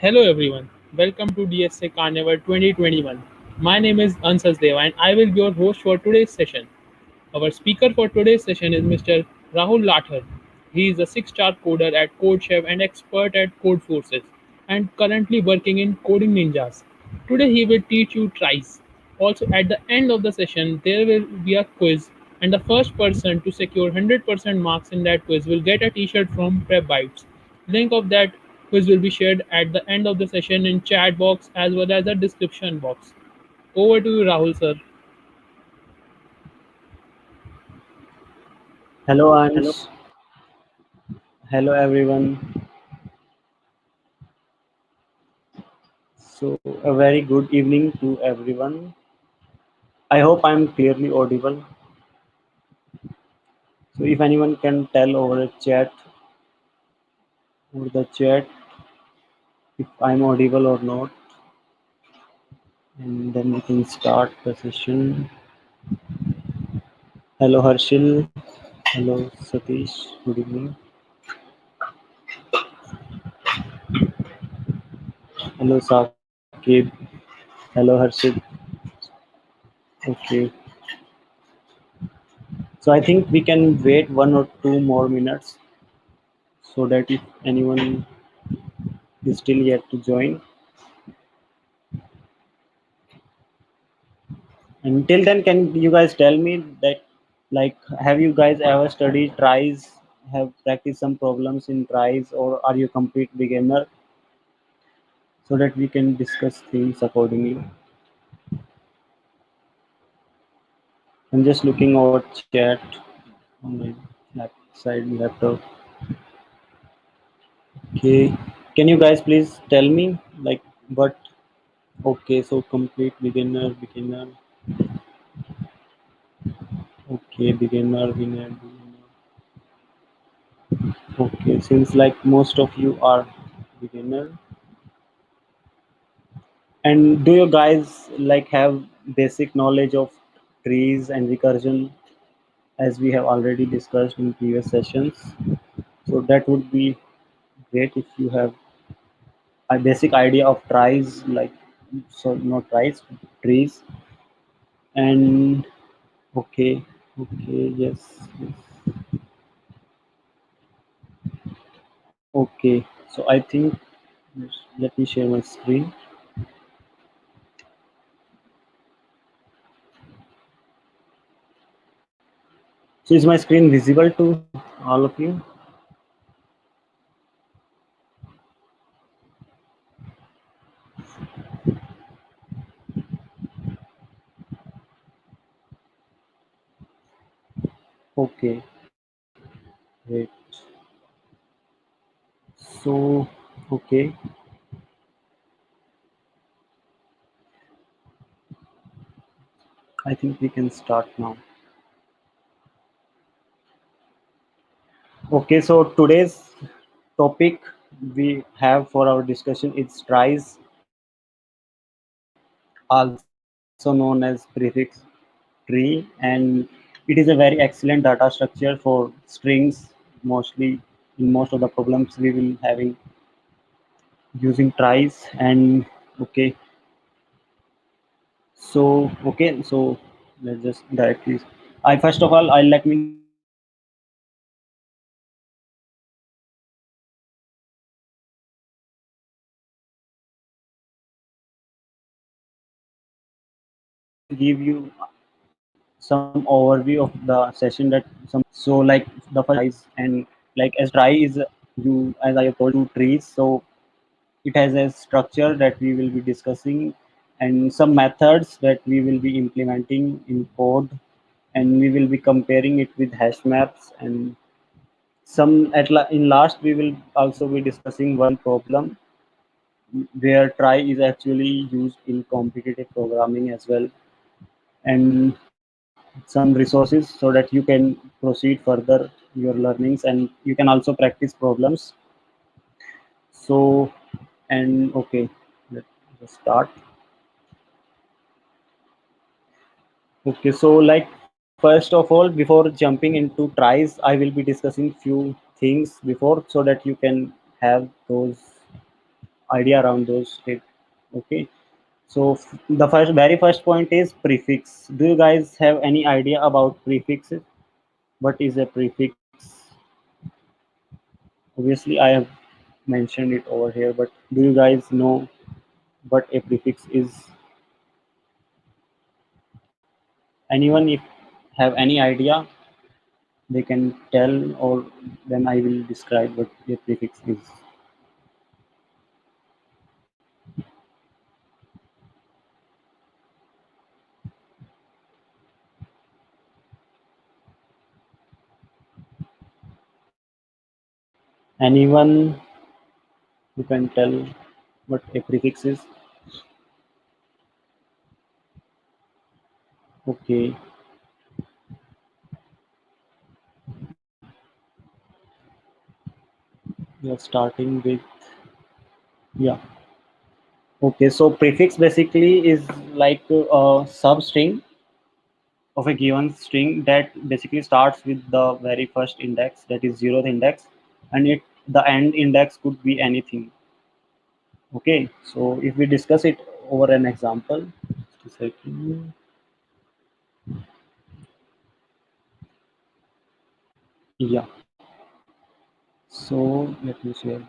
Hello everyone, welcome to DSA Carnival 2021. My name is Ansas Deva and I will be your host for today's session. Our speaker for today's session is Mr. Rahul Lathar. He is a 6-star coder at CodeChef and expert at Codeforces and currently working in Coding Ninjas. Today he will teach you tries. Also at the end of the session there will be a quiz and the first person to secure 100% marks in that quiz will get a t-shirt from Prep Bytes. Link of that quiz will be shared at the end of the session in chat box as well as the description box. Over to you Rahul sir. Hello, Ansh. Hello, everyone. So, a very good evening to everyone. I hope I'm clearly audible. So, if anyone can tell over the chat, if I'm audible or not, and then we can start the session. Hello, Harshil. Hello, Satish. Good evening. Hello, Sakib. Hello, Harshil. Okay. So, I think we can wait 1 or 2 more minutes so that if anyone is still yet to join. Until then, can you guys tell me that, like, have you guys ever studied tries, have practiced some problems in tries, or are you complete beginner, so that we can discuss things accordingly? I'm just looking over chat on my laptop. Okay, can you guys please tell me, like, what? Okay, so complete beginner. Okay, beginner. Okay, since like most of you are beginner. And do you guys like have basic knowledge of trees and recursion as we have already discussed in previous sessions? So that would be great if you have a basic idea of trees, like so not trees, trees. And okay, okay, yes. Okay, so I think let me share my screen. So is my screen visible to all of you? Okay, great. So okay, I think we can start now. Okay, so today's topic we have for our discussion is tries, also known as prefix tree, and it is a very excellent data structure for strings. Mostly in most of the problems we will having using tries. And okay, so let's just directly. I first of all, I let me give you some overview of the session that some. So like the first tries, and like as try is you as I have told you two trees, so it has a structure that we will be discussing and some methods that we will be implementing in code, and we will be comparing it with hash maps. And in last we will also be discussing one problem where try is actually used in competitive programming as well, and some resources so that you can proceed further your learnings, and you can also practice problems. So, and okay, let's start. Okay, so like first of all, before jumping into tries, I will be discussing few things before so that you can have those idea around those state. Okay. So the very first point is prefix. Do you guys have any idea about prefixes? What is a prefix? Obviously, I have mentioned it over here, but do you guys know what a prefix is? Anyone, if have any idea, they can tell, or then I will describe what a prefix is. Anyone who can tell what a prefix is? Okay, we are starting with, yeah. Okay, so prefix basically is like a substring of a given string that basically starts with the very first index, that is zeroth index, and it the end index could be anything. Okay, so if we discuss it over an example, just a second. Yeah, so let me share.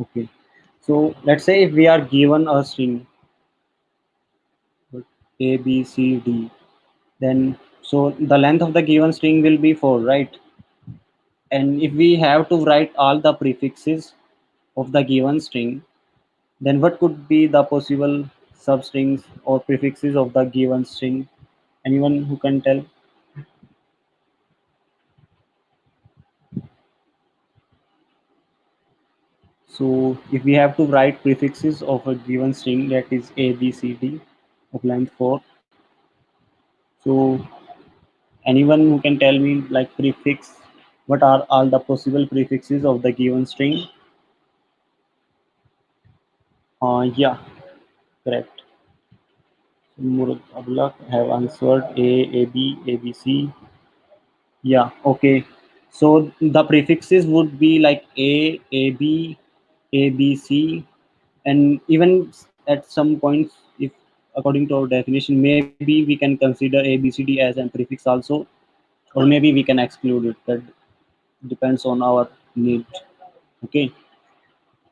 Okay, so let's say if we are given a string A, B, C, D, then so the length of the given string will be 4, right? And if we have to write all the prefixes of the given string, then what could be the possible substrings or prefixes of the given string? Anyone who can tell? So if we have to write prefixes of a given string that is A, B, C, D of length 4, so anyone who can tell me like prefix, what are all the possible prefixes of the given string? Yeah, correct. Murad Abdullah have answered A, B, ABC. Yeah, okay. So the prefixes would be like A, B, C, and even at some points, if according to our definition, maybe we can consider A, B, C, D as an prefix also, or maybe we can exclude it. That depends on our need. Okay.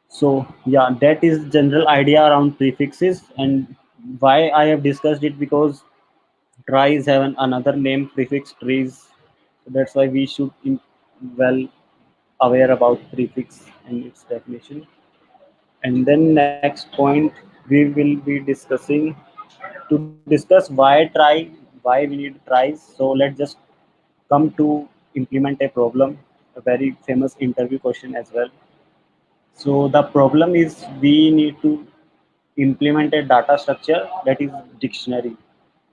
So yeah, that is general idea around prefixes, and why I have discussed it because tries have another name prefix trees. So that's why we should well aware about prefix and its definition. And then next point we will be discussing to discuss why try, why we need tries. So let's just come to implement a problem, a very famous interview question as well. So the problem is we need to implement a data structure that is dictionary.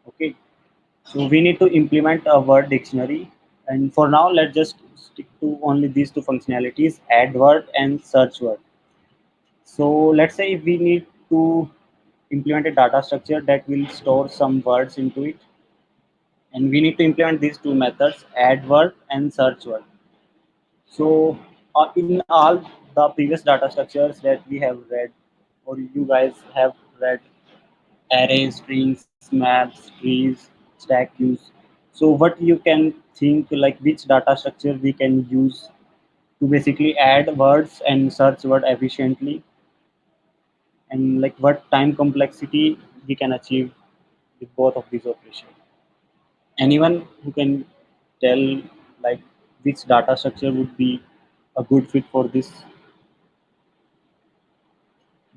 Okay. So we need to implement a word dictionary. And for now, let's just stick to only these two functionalities, add word and search word. So let's say if we need to implement a data structure that will store some words into it, and we need to implement these two methods, add word and search word. So in all the previous data structures that we have read, or you guys have read, arrays, strings, maps, trees, stack queues. So what you can think like which data structure we can use to basically add words and search word efficiently, and like what time complexity we can achieve with both of these operations. Anyone who can tell like which data structure would be a good fit for this?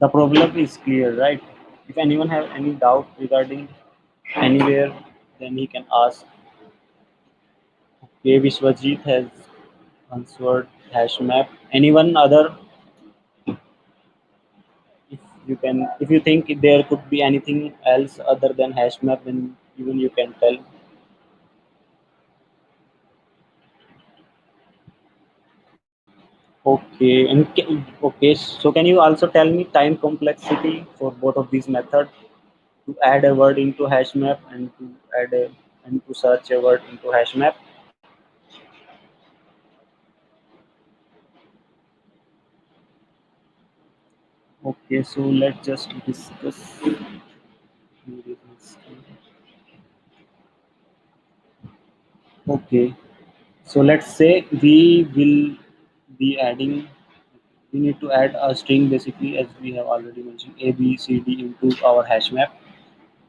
The problem is clear, right? If anyone have any doubt regarding anywhere, then he can ask. K. Vishwajit has answered hash map. Anyone other? If you can, if you think there could be anything else other than hash map, then even you can tell. Okay, and okay. So can you also tell me time complexity for both of these methods to add a word into hash map and to add a and to search a word into hash map? Okay, so let's just discuss. Okay, so let's say we will be adding, we need to add a string basically, as we have already mentioned, A, B, C, D into our hash map.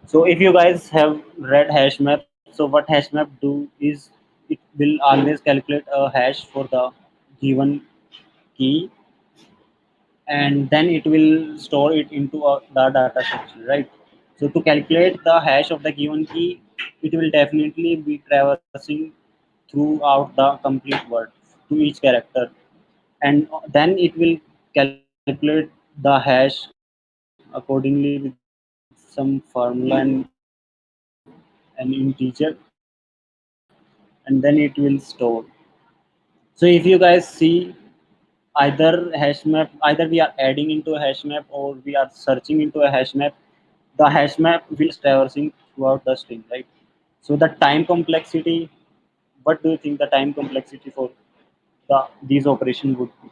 So if you guys have read hash map, so what hash map do is it will always calculate a hash for the given key, and then it will store it into the data structure, right? So to calculate the hash of the given key, it will definitely be traversing throughout the complete word to each character, and then it will calculate the hash accordingly with some formula and an integer, and then it will store. So if you guys see, either hash map, either we are adding into a hash map or we are searching into a hash map, the hash map will be always traversing throughout the string, right? So the time complexity, what do you think the time complexity for these operations would be?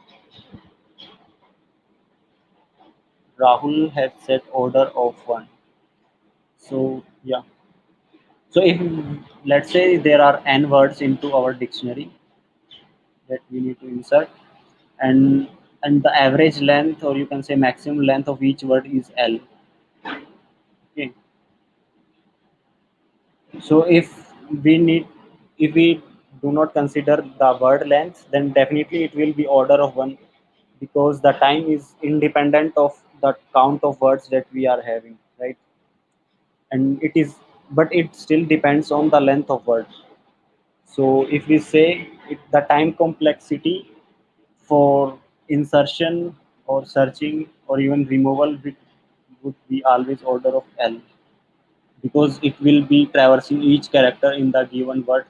Rahul has set order of one. So yeah. So if, let's say there are n words into our dictionary that we need to insert, and the average length, or you can say maximum length of each word is L. Okay. So we need if we do not consider the word length, then definitely it will be order of one, because the time is independent of the count of words that we are having, right? And it is, but it still depends on the length of word. So if we say the time complexity for insertion or searching or even removal would be always order of L, because it will be traversing each character in the given word,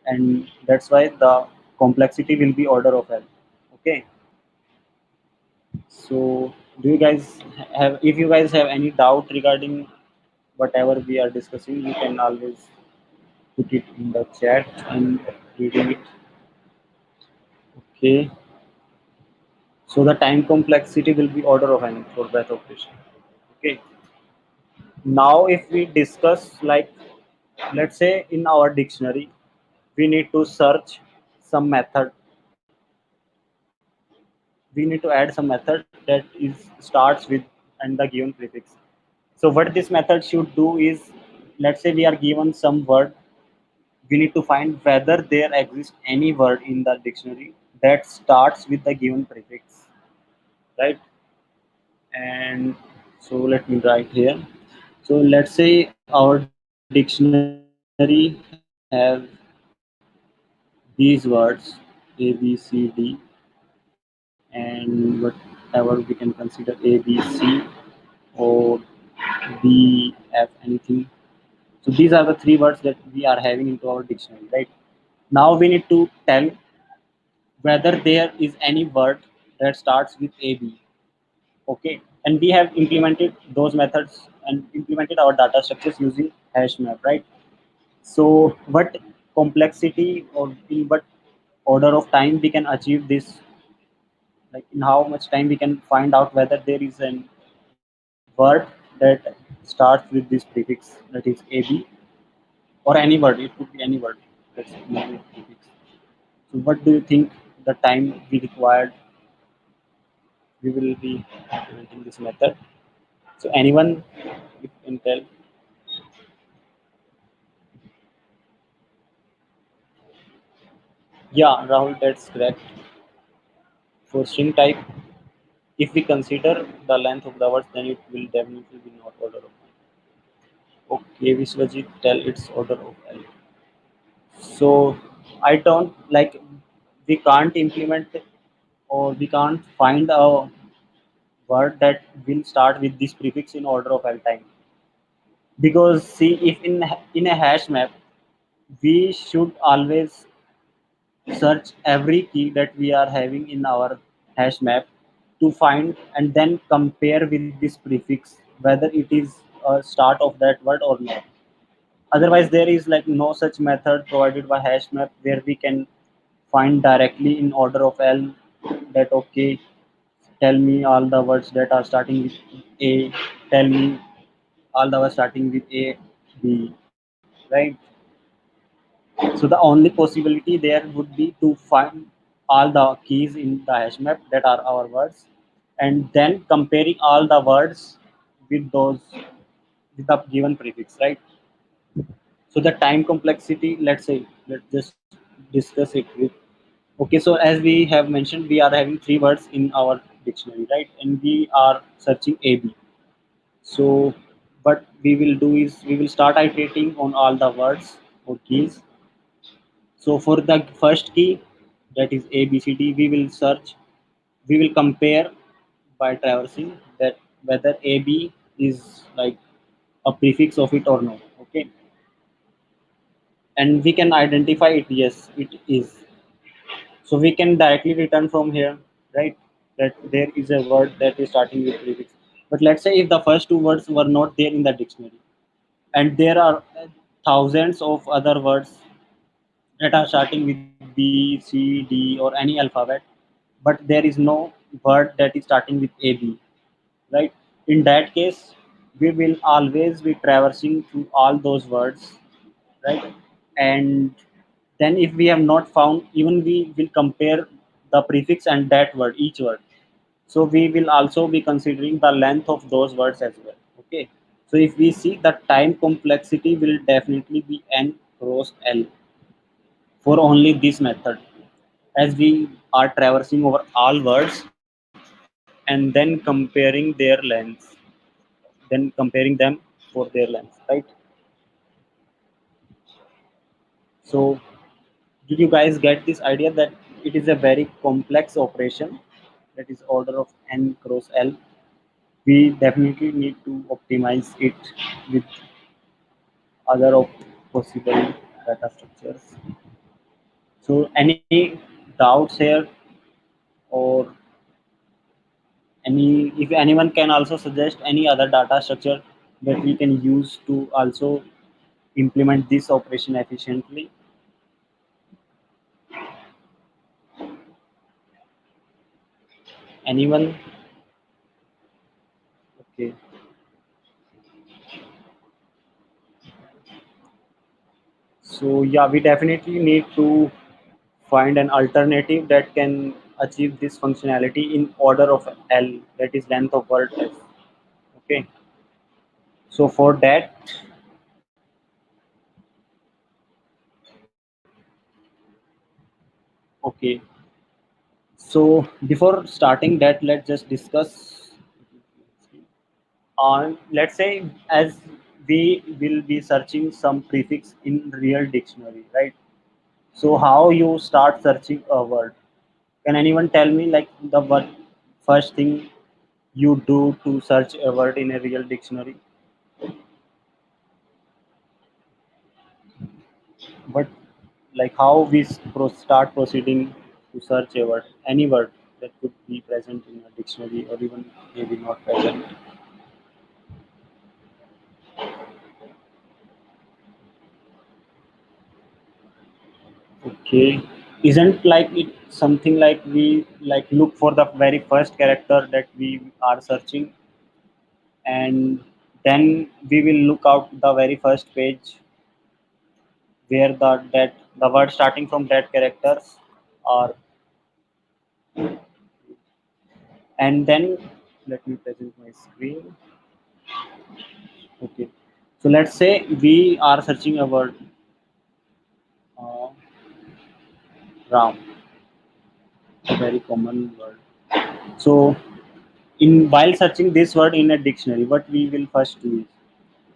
and that's why the complexity will be order of L. Okay. So do you guys have, if you guys have any doubt regarding whatever we are discussing, you can always put it in the chat and reading it. Okay. So the time complexity will be order of n for that operation. Okay. Now if we discuss, like, let's say in our dictionary, we need to search some method. We need to add some method that is starts with and the given prefix. So what this method should do is, let's say we are given some word, we need to find whether there exists any word in the dictionary that starts with the given prefix, right? And so let me write here. So let's say our dictionary have these words A, B, C, D, and whatever we can consider A, B, C, or B, F, anything. So these are the three words that we are having into our dictionary, right? Now we need to tell whether there is any word that starts with AB. Okay, and we have implemented those methods and implemented our data structures using hash map, right? So what complexity or in what order of time we can achieve this, like in how much time we can find out whether there is an word that starts with this prefix, that is AB, or any word, it could be any word that's known with prefix. So what do you think the time we required, we will be implementing this method? So anyone, you can tell. Yeah, Rahul, that's correct. For string type, if we consider the length of the words, then it will definitely be not order of one. Okay, Vishwajit, tell its order of L. So I don't like, we can't implement or we can't find a word that will start with this prefix in order of L time, because see, if in a hash map we should always search every key that we are having in our hash map to find and then compare with this prefix whether it is a start of that word or not. Otherwise there is like no such method provided by hash map where we can find directly in order of L that, okay, tell me all the words that are starting with A. Tell me all the words starting with A, B, right? So the only possibility there would be to find all the keys in the hash map that are our words, and then comparing all the words with those with the given prefix, right? So the time complexity, let's just discuss it with. Okay, so as we have mentioned, we are having three words in our dictionary, right? And we are searching AB. So what we will do is we will start iterating on all the words or keys. So for the first key, that is A, B, C, D, we will search, we will compare by traversing that whether A, B is like a prefix of it or no. Okay, and we can identify it. Yes, it is. So we can directly return from here, right? That there is a word that is starting with prefix. But let's say if the first two words were not there in the dictionary, and there are thousands of other words that are starting with B, C, D, or any alphabet, but there is no word that is starting with AB, right? In that case, we will always be traversing through all those words, right? And then if we have not found, even we will compare the prefix and that word, each word. So we will also be considering the length of those words as well. Okay. So if we see the time complexity will definitely be n cross l for only this method, as we are traversing over all words and then comparing their lengths, then comparing them for their lengths, right? So did you guys get this idea that it is a very complex operation, that is order of n cross l? We definitely need to optimize it with other possible data structures. So any doubts here, or any, if anyone can also suggest any other data structure that we can use to also implement this operation efficiently? Anyone? Okay. So yeah, we definitely need to find an alternative that can achieve this functionality in order of L, that is length of word S. Okay. So for that, okay. So before starting that, let's just discuss on, let's say, as we will be searching some prefix in real dictionary, right? So how you start searching a word? Can anyone tell me like the what first thing you do to search a word in a real dictionary? But like how we start proceeding to search a word, any word that could be present in a dictionary or even maybe not present. Okay, isn't like it something like we like look for the very first character that we are searching, and then we will look out the very first page where the word starting from that characters are, and then let me present my screen. Okay, so let's say we are searching a word, uh, round, a very common word. So in while searching this word in a dictionary, what we will first do is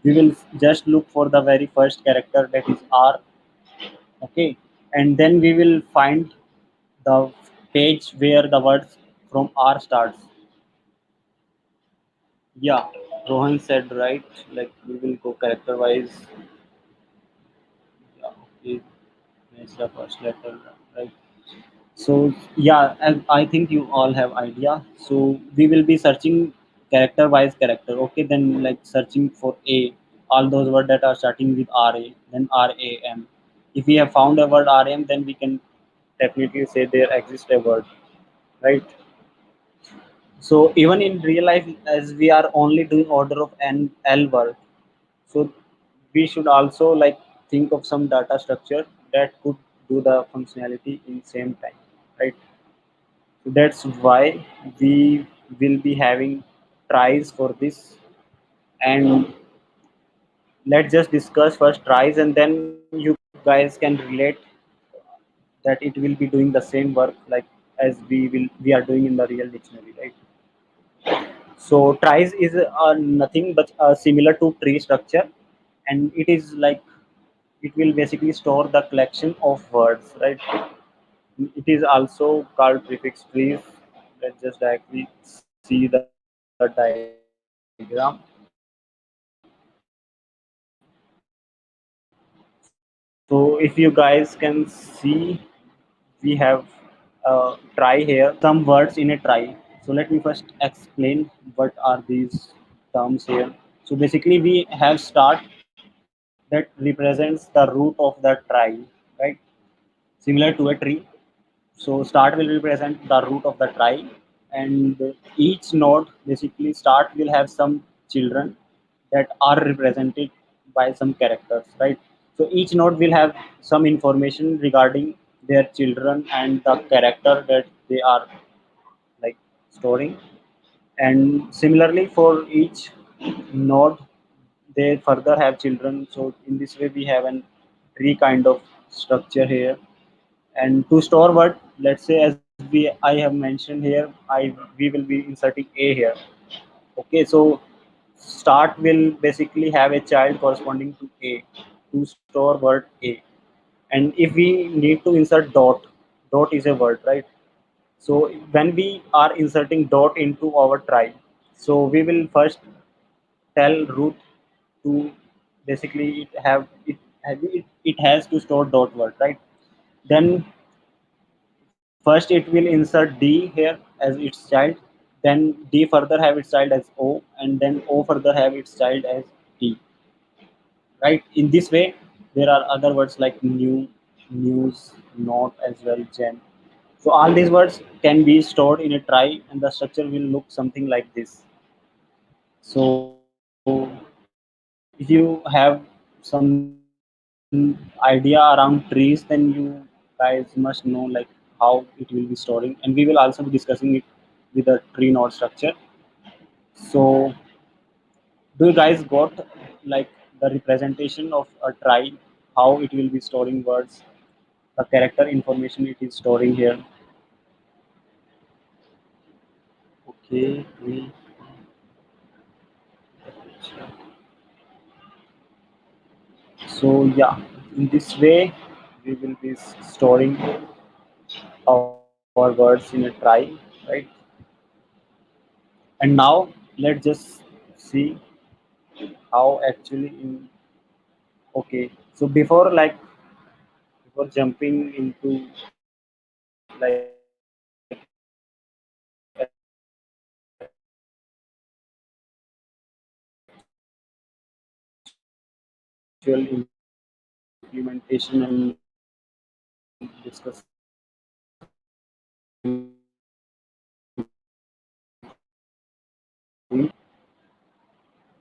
we will just look for the very first character, that is R. Okay, and then we will find the page where the words from R starts. Yeah, Rohan said right. Like we will go character wise. Yeah, okay. It's the first letter, right? So yeah, and I think you all have idea. So we will be searching character wise character. Okay, then like searching for A, all those words that are starting with RA, then RAM. If we have found a word RM, then we can definitely say there exists a word, right? So even in real life, as we are only doing order of n l work, so we should also like think of some data structure that could do the functionality in same time, right? So that's why we will be having tries for this. And let's just discuss first tries, and then you guys can relate that it will be doing the same work like as we are doing in the real dictionary, right? So tries is nothing but similar to tree structure, and it is like it will basically store the collection of words, right? It is also called prefix trees. Let's just directly see the diagram. So if you guys can see, we have try here some words in a try. So let me first explain what are these terms here. So basically we have start that represents the root of the try, right? Similar to a tree. So start will represent the root of the try, and each node basically start will have some children that are represented by some characters, right? So each node will have some information regarding their children and the character that they are like storing. And similarly for each node, they further have children. So in this way, we have an tree kind of structure here. And to store word, let's say as I have mentioned here, we will be inserting a here. Okay, so start will basically have a child corresponding to a to store word a. And if we need to insert dot, dot is a word, right? So when we are inserting dot into our try, so we will first tell root to basically it has to store dot word, right? Then first it will insert D here as its child, then D further have its child as O, and then O further have its child as T. Right? In this way, there are other words like new, news, not as well, gen. So all these words can be stored in a try, and the structure will look something like this. So if you have some idea around trees, then you guys must know like how it will be storing, and we will also be discussing it with a tree node structure. So do you guys got like the representation of a try, how it will be storing words, the character information it is storing here? Okay, so yeah, in this way we will be storing our words in a try, right? And now let's just see how actually in. Okay, so before jumping into like actual implementation and discussing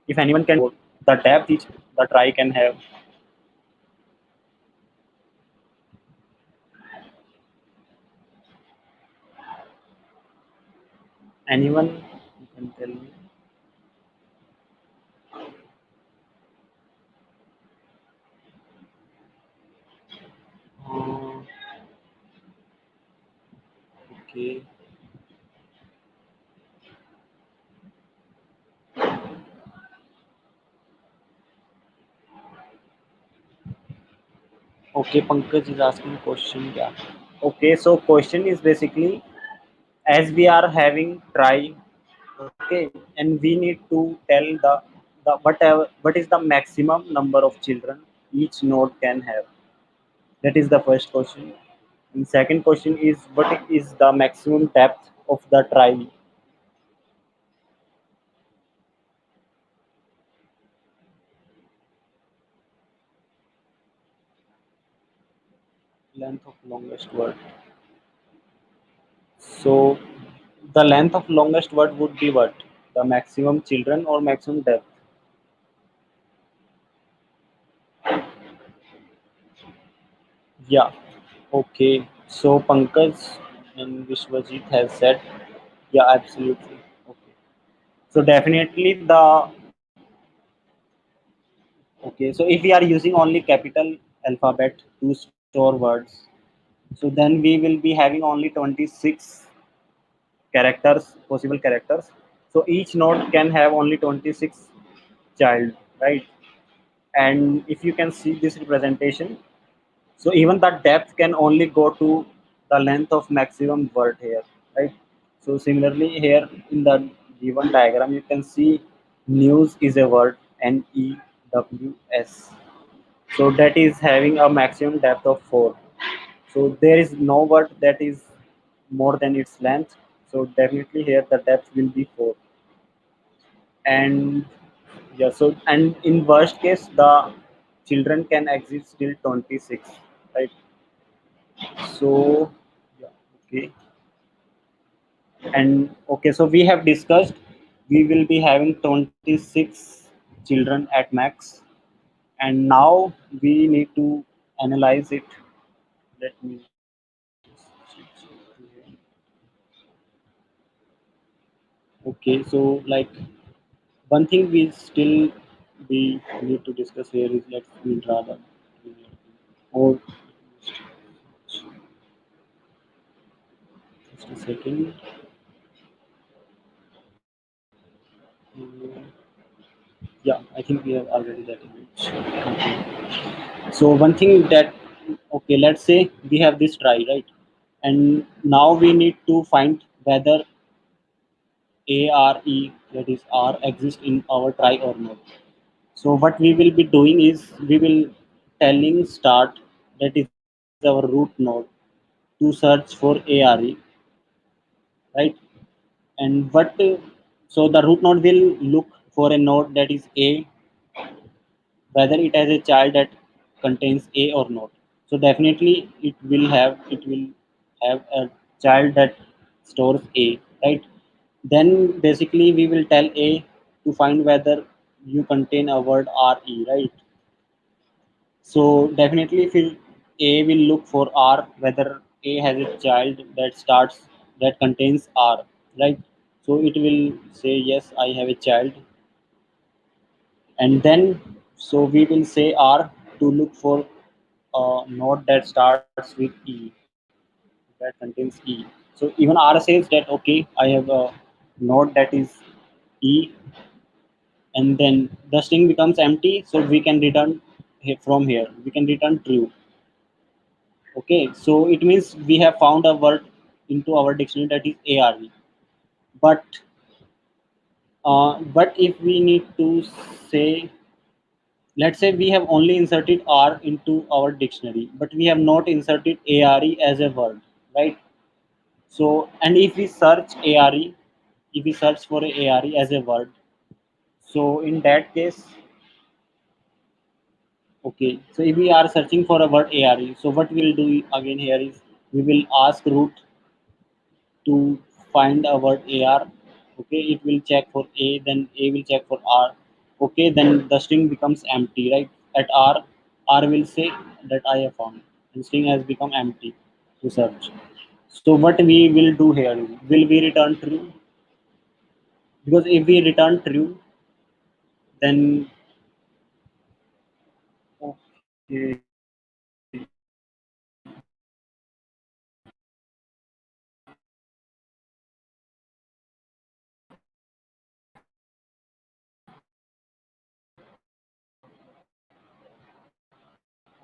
if anyone can the depth each the try can have. Anyone you can tell me? uh, okay, okay, Pankaj is asking question, yeah. Okay, so question is basically, as we are having try, okay, and we need to tell the whatever what is the maximum number of children each node can have. That is the first question. And second question is, what is the maximum depth of the try? Length of longest word. So The length of longest word would be what? The maximum children or maximum depth? Yeah. Okay. So Pankaj and Vishwajit has said, yeah, absolutely. Okay. So definitely okay. So if we are using only capital alphabet to store words, so then we will be having only 26 characters, possible characters. So each node can have only 26 child, right? And if you can see this representation, so even the depth can only go to the length of maximum word here, right? So similarly here in the given diagram, you can see news is a word, NEWS. So that is having a maximum depth of 4. So there is no word that is more than its length. So definitely here the depth will be 4. And yeah, so and in worst case the children can exist till 26, right? So yeah, okay. And okay, so we have discussed we will be having 26 children at max, and now we need to analyze it. Let me okay, so like one thing we still we need to discuss here is let's we draw the or just a second. Mm, yeah, I think we have already that image. Okay. So one thing that okay, let's say we have this try, right? And now we need to find whether A R E, that is R, exists in our try or not. So what we will be doing is we will telling start, that is our root node, to search for ARE, right? And what so the root node will look for a node that is A, whether it has a child that contains A or not. So definitely it will have a child that stores A, right? Then basically we will tell A to find whether you contain a word RE, right? So definitely if A will look for R, whether A has a child that starts that contains R, right? So it will say yes, I have a child, and then so we will say R to look for a node that starts with E, that contains E. So even R says that okay, I have a node that is E, and then the string becomes empty, so we can return from here. We can return true. Okay, so it means we have found a word into our dictionary that is ARE. But but if we need to say, let's say we have only inserted R into our dictionary, but we have not inserted ARE as a word, right? So, and if we search ARE, if we search for ARE as a word, so in that case, okay, so if we are searching for a word ARE, so what we'll do again here is we will ask root to find a word AR. Okay, it will check for A, then A will check for R. Okay, then the string becomes empty, right? At R will say that I have found, and string has become empty to search. So what we will do here is, will we return true? Because if we return true, then okay,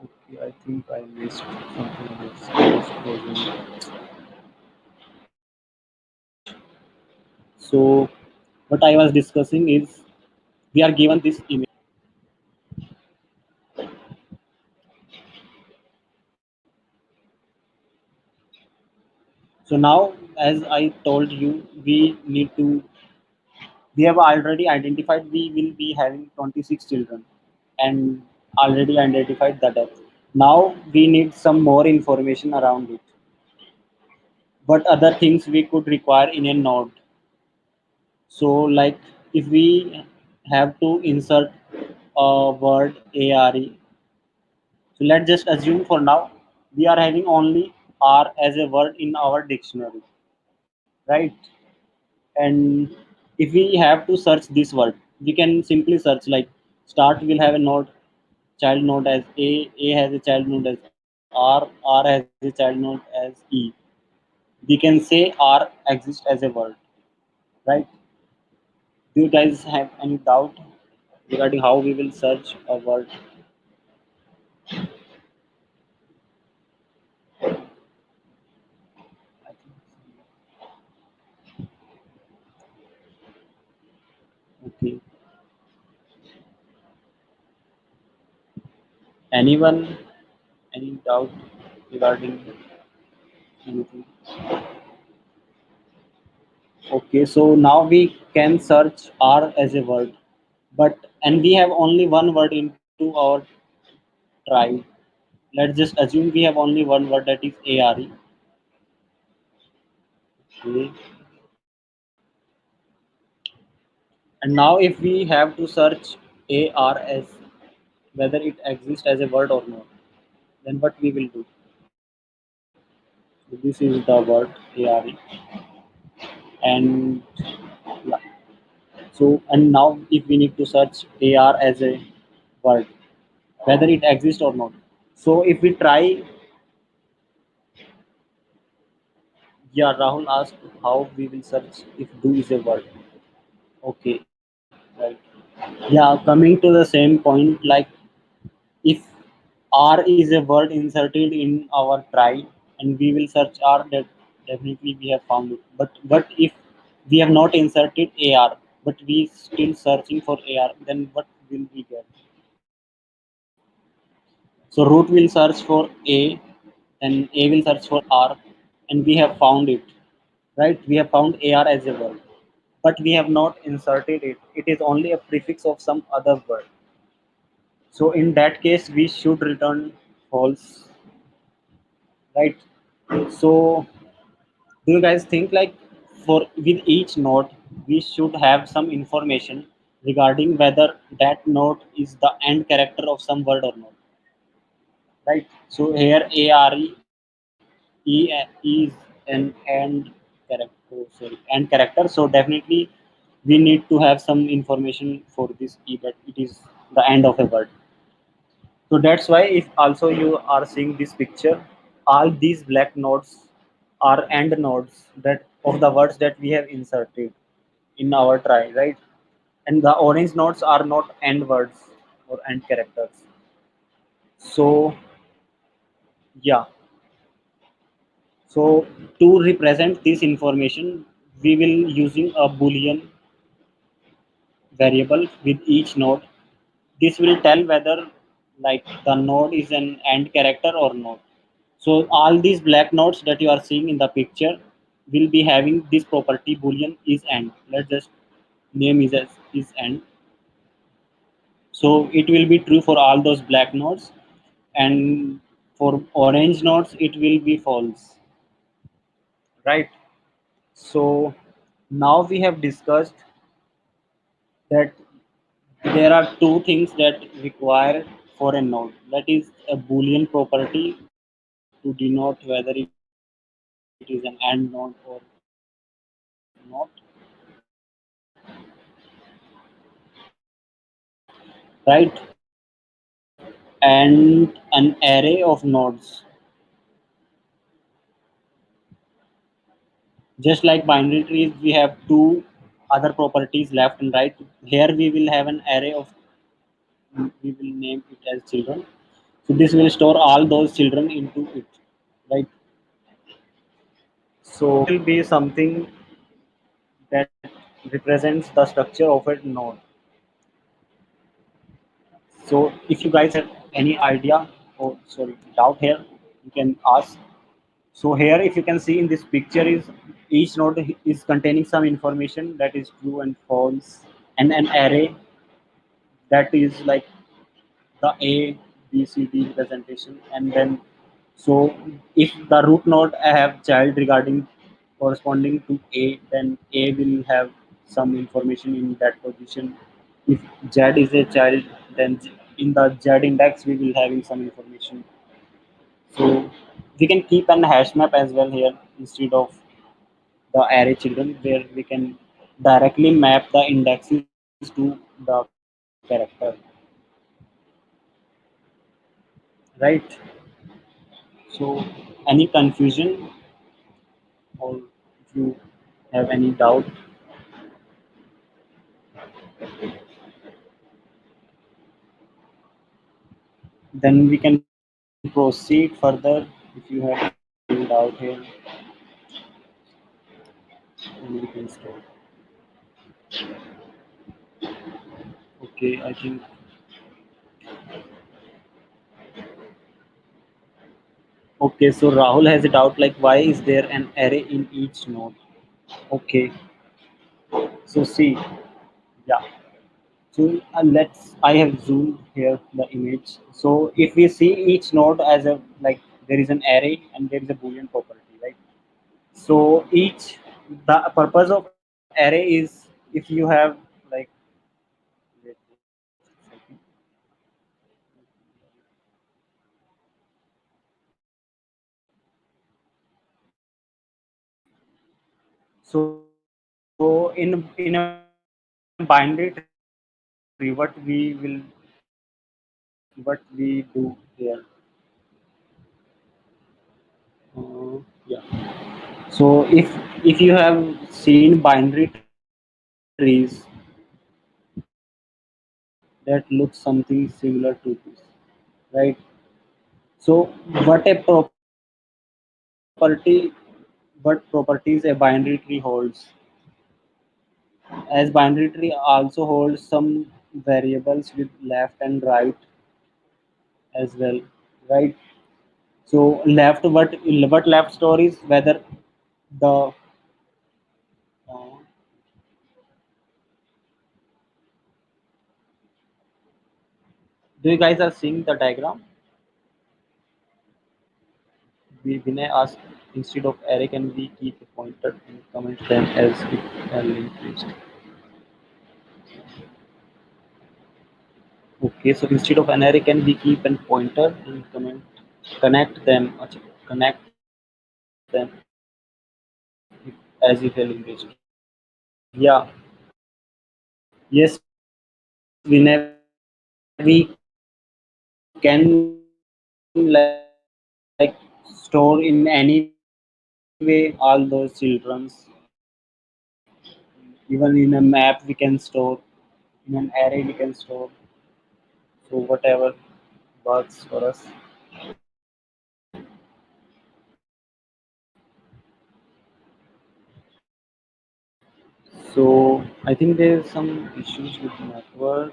okay, I think I missed something else. So what I was discussing is we are given this image. So now, as I told you, we have already identified we will be having 26 children and already identified the depth. Now we need some more information around it. what other things we could require in a node. So like if we have to insert a word are, so let's just assume for now we are having only r as a word in our dictionary, right? And if we have to search this word, we can simply search like start will have a node, child node as a has a child node as r has a child node as e. We can say r exists as a word, right? Do you guys have any doubt regarding how we will search a word? Okay. Anyone? Any doubt regarding anything? Okay, so now we can search R as a word, but and we have only one word into our try. Let's just assume we have only one word, that is ARE. Okay. And now if we have to search AR as whether it exists as a word or not, then what we will do? So this is the word ARE, and yeah. So and now if we need to search AR as a word, whether it exists or not. So if we try, yeah, Rahul asked how we will search if do is a word. Okay, right. Yeah, coming to the same point, like if R is a word inserted in our try and we will search R, that definitely we have found it. But what if we have not inserted AR, but we still searching for AR, then what will we get? So root will search for A, and A will search for R, and we have found it, right? We have found AR as a word, but we have not inserted it. It is only a prefix of some other word. So in that case, we should return false, right? So do you guys think like for with each node we should have some information regarding whether that node is the end character of some word or not, right? So here ARE is an end character, sorry, end character. So definitely we need to have some information for this e that it is the end of a word. So that's why if also you are seeing this picture, all these black nodes are end nodes that of the words that we have inserted in our try, right? And the orange nodes are not end words or end characters. So yeah, so to represent this information, we will using a boolean variable with each node. This will tell whether like the node is an end character or not. So all these black nodes that you are seeing in the picture will be having this property boolean is end. Let's just name is end. So it will be true for all those black nodes, and for orange nodes it will be false, right? So now we have discussed that there are two things that require for a node, that is a boolean property to denote whether it is an and node or not, right? And an array of nodes, just like binary trees we have two other properties left and right. Here we will have an array of, we will name it as children. So this will store all those children into it, right? So will be something that represents the structure of a node. So if you guys have any idea or sorry doubt here, you can ask. So here if you can see in this picture is each node is containing some information that is true and false, and an array that is like the A, B, C, D representation, and then so if the root node have child regarding corresponding to A, then A will have some information in that position. If Z is a child, then in the Z index we will having some information. So we can keep an hash map as well here instead of the array children, where we can directly map the indexes to the character, right? So any confusion, or if you have any doubt, then we can proceed further. If you have any doubt here, then we can start. Okay, I think. Okay, so Rahul has a doubt like why is there an array in each node? Okay, so see, yeah. So I have zoomed here the image. So if we see each node as a like there is an array and there is a boolean property, right? So each the purpose of array is if you have like wait, a second. So in a binary tree, what we do here. Yeah. So if you have seen binary trees that looks something similar to this, right? So what a property, what properties a binary tree holds? As binary tree also holds some variables with left and right as well, right? So left, what left store is whether the uh, do you guys are seeing the diagram? Vinay asked, instead of array, can we keep a pointer and comment them as if a linked list? Okay, so instead of an array, can we keep a pointer and connect them, connect them as if a linked list? Yeah, yes, Vinay, we can like store in any way all those childrens. Even in a map, we can store, in an array, we can store. So, whatever works for us. So, I think there's some issues with network.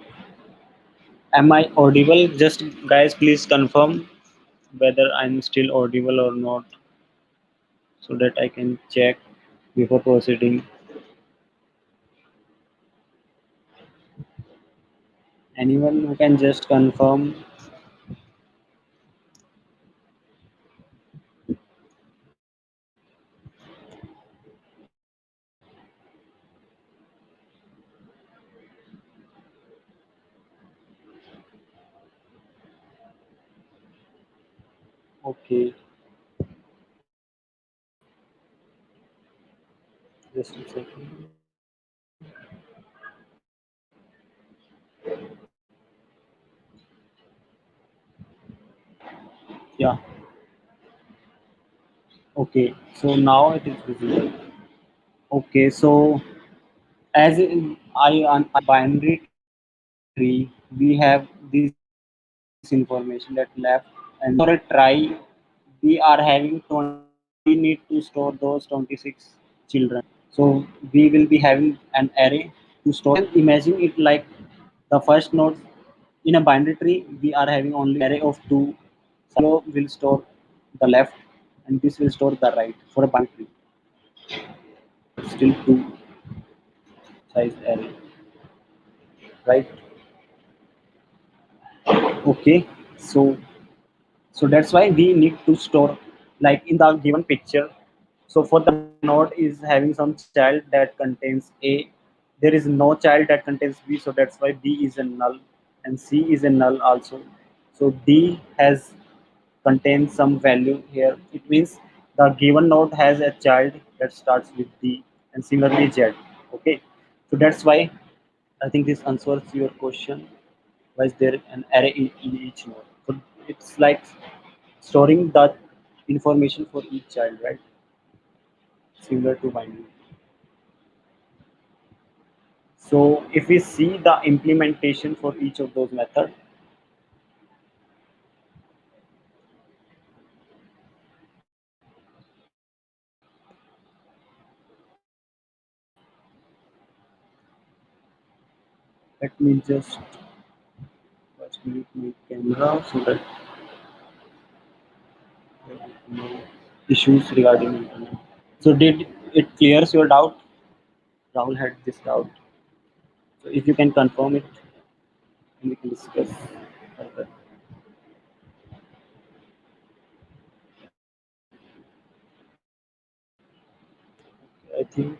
Am I audible? Just guys, please confirm whether I'm still audible or not so that I can check before proceeding. Anyone who can just confirm. Okay, just a second. Yeah, okay, so now it is visible. Okay, so as in on binary tree, we have this information that left and right. For a try, we are having 26 children. We need to store those 26 children. So we will be having an array to store. You can imagine it like the first node in a binary tree. We are having only array of two. Zero will store the left, and this will store the right for a binary tree. But still two size array, right? Okay, so that's why we need to store like in the given picture. So for the node is having some child that contains A. There is no child that contains B, so that's why B is a null and C is a null also. So D has contains some value here. It means the given node has a child that starts with D and similarly Z. Okay, so that's why I think this answers your question. Why is there an array in each node? So it's like storing the information for each child, right? Similar to binary. So if we see the implementation for each of those methods, let me just first mute my camera so that there is no issues regarding internet. So did it clears your doubt? Rahul had this doubt. So if you can confirm it, then we can discuss further. I think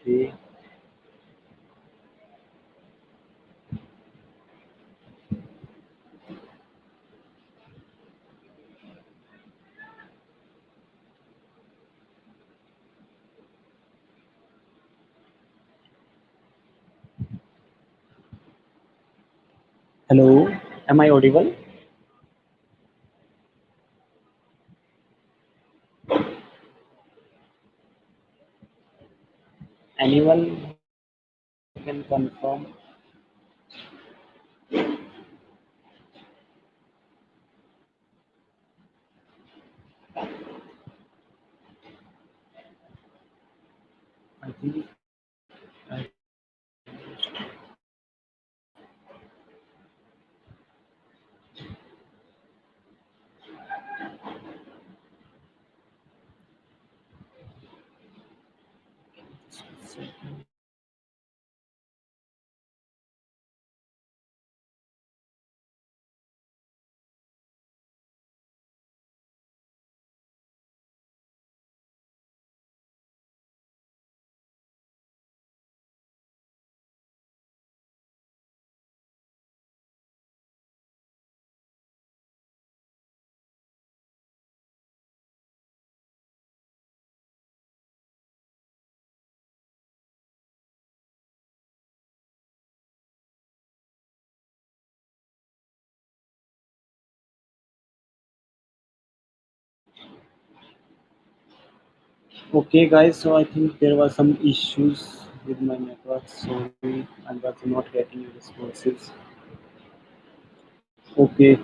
okay. Hello, am I audible? Anyone who can confirm? I think okay, guys. So I think there was some issues with my network. Sorry, I was not getting your responses. Okay,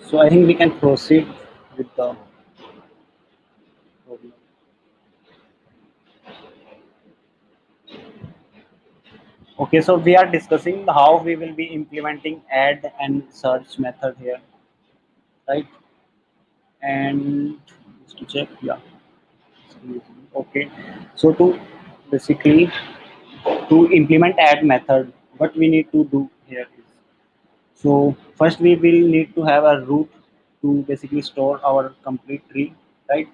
so I think we can proceed with the problem. Okay, so we are discussing how we will be implementing add and search method here, right? And just to check, yeah. Okay, so to basically to implement add method, what we need to do here is so first we will need to have a root to basically store our complete tree, right?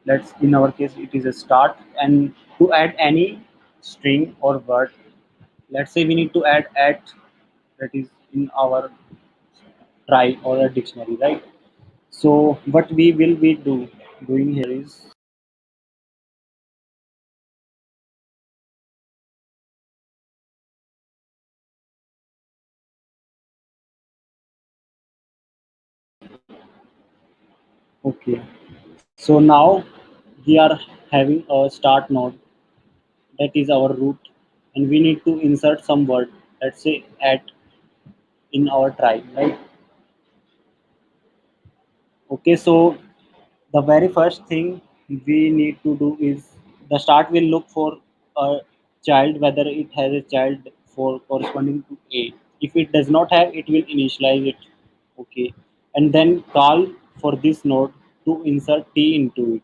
Let's in our case it is a start, and to add any string or word, let's say we need to add at that is in our try or a dictionary, right? So what we will be doing here is okay. So now we are having a start node that is our root, and we need to insert some word. Let's say at in our try, right? Okay, so the very first thing we need to do is the start will look for a child whether it has a child for corresponding to A. If it does not have, it will initialize it. Okay, and then call for this node to insert t into it,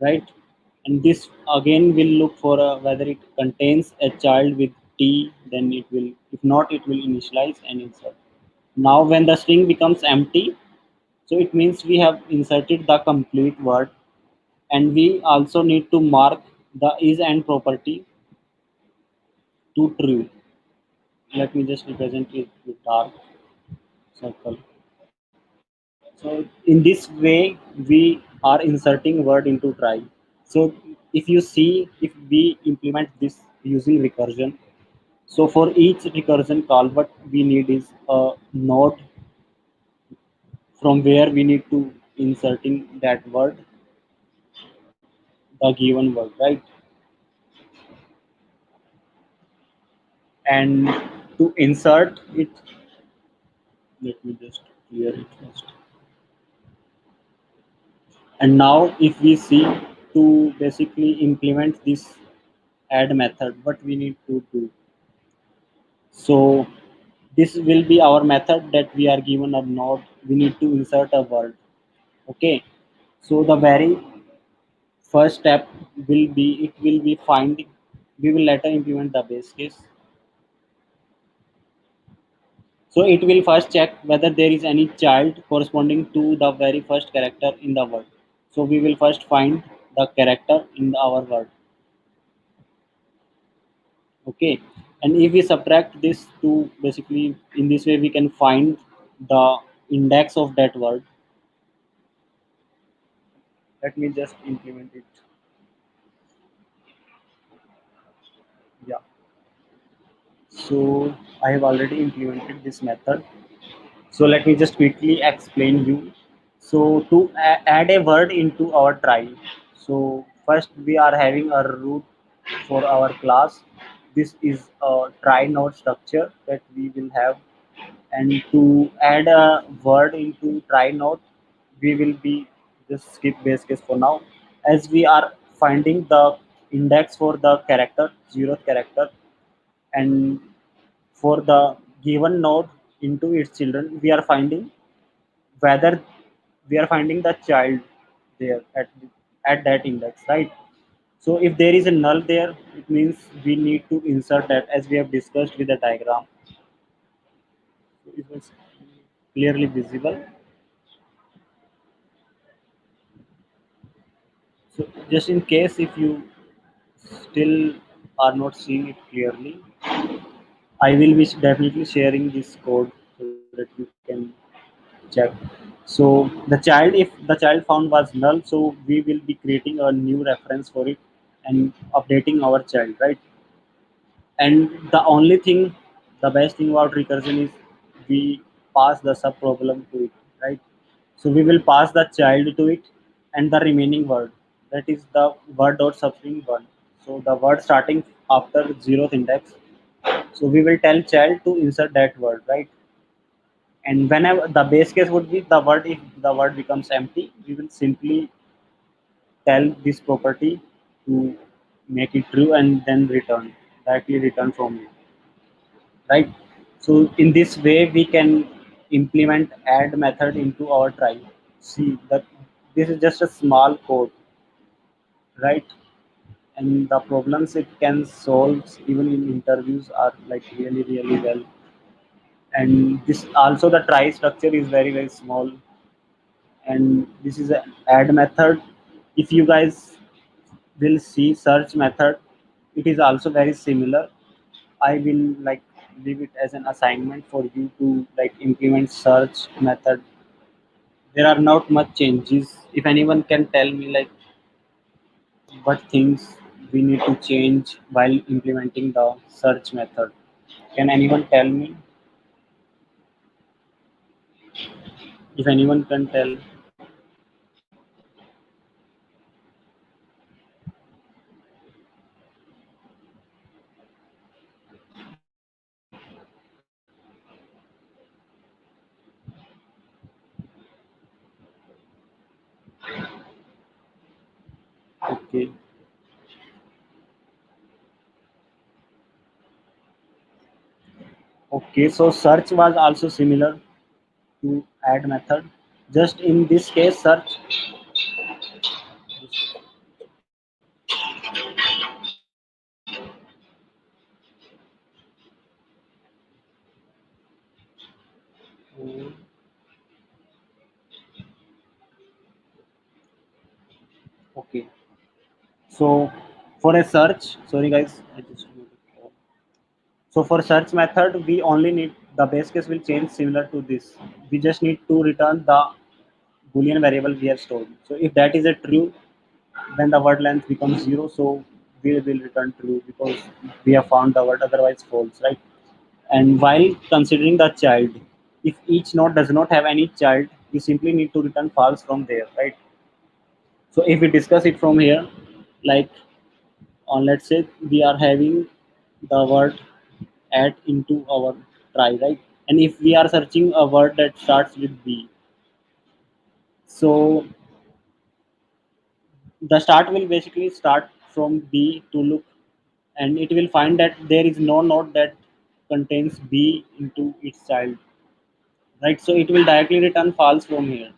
right? And this again will look for whether it contains a child with t, then it will, if not, it will initialize and insert. Now when the string becomes empty, so it means we have inserted the complete word, and we also need to mark the is and property to true. Let me just represent it with dark circle. So in this way, we are inserting word into try. So if you see, if we implement this using recursion, so for each recursion call, what we need is a node from where we need to inserting that word, the given word, right? And to insert it, let me just clear it first. And now if we see, to basically implement this add method, what we need to do, so this will be our method that we are given a node, we need to insert a word. Okay, so the very first step will be, it will be finding, we will later implement the base case. So it will first check whether there is any child corresponding to the very first character in the word. So we will first find the character in our word. Okay, and if we subtract this to, basically in this way we can find the index of that word. Let me just implement it. Yeah, so I have already implemented this method. So let me just quickly explain you. So to add a word into our try, so first we are having a root for our class. This is a try node structure that we will have, and to add a word into try node, we will be just skip base case for now, as we are finding the index for the character, zeroth character, and for the given node into its children, we are finding whether we are finding the child there at that index, right? So if there is a null there, it means we need to insert that, as we have discussed with the diagram. So it was clearly visible. So just in case if you still are not seeing it clearly, I will be definitely sharing this code so that you can check. So the child, if the child found was null, so we will be creating a new reference for it and updating our child, right? And the only thing, the best thing about recursion is we pass the sub problem to it, right? So we will pass the child to it and the remaining word, that is the word dot substring one. So the word starting after zeroth index. So we will tell child to insert that word, right? And whenever the base case would be the word, if the word becomes empty, we will simply tell this property to make it true and then return, directly return from it, right? So in this way we can implement add method into our try. See that this is just a small code, right? And the problems it can solve even in interviews are like really well. And this also, the try structure is very small, and this is an add method. If you guys will see search method, it is also very similar. I will like leave it as an assignment for you to like implement search method. There are not much changes. If anyone can tell me like what things we need to change while implementing the search method, can anyone tell me? If anyone can tell. Okay. Okay, so search was also similar to add method. Just in this case, search. Okay. So for a search, sorry guys, I just so for search method, we only need the base case will change similar to this. We just need to return the boolean variable we have stored. So if that is a true, then the word length becomes zero. So we will return true because we have found the word, otherwise false, right? And while considering the child, if each node does not have any child, we simply need to return false from there, right? So if we discuss it from here, like on let's say we are having the word add into our try, right? And if we are searching a word that starts with B, so the start will basically start from B to look, and it will find that there is no node that contains B into its child, right? So it will directly return false from here.